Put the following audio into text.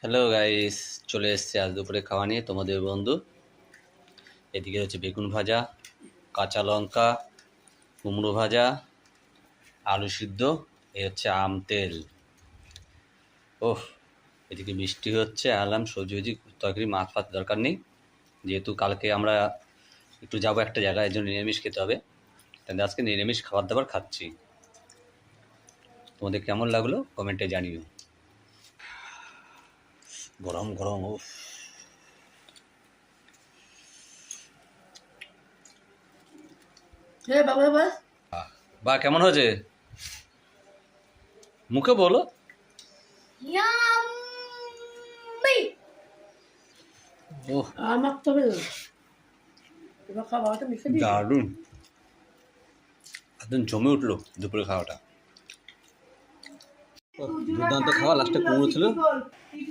Hello guys, চলে এসেছে আজ দুপুরে খাওয়া নিয়ে তোমাদের বন্ধু। এদিকে হচ্ছে বেগুন ভাজা, কাঁচা লঙ্কা, কুমড়ো ভাজা, আলু সিদ্ধ, এই হচ্ছে আম তেল। ওহ, এদিকে বৃষ্টি হচ্ছে, আনলাম সবজি ভজি তরকারি, মাছ ফাছ দরকার নেই, যেহেতু কালকে আমরা একটু যাবো একটা জায়গায়, এর জন্য নিরামিষ খেতে হবে। তাহলে আজকে নিরামিষ খাবার দাবার খাচ্ছি। তোমাদের কেমন লাগলো কমেন্টে জানিও। গরম গরম, ও বাবা বা কেমন হয়েছে মুখে বলো। ইয়াম্মি ওহ, আমার তো এবার খাবারটা মিশে দিই দারুণ, একদম জমে উঠলো দুপুরে খাওয়াটা। দুর্দান্ত খাওয়া, লাস্টে কুমড়ো ছিল।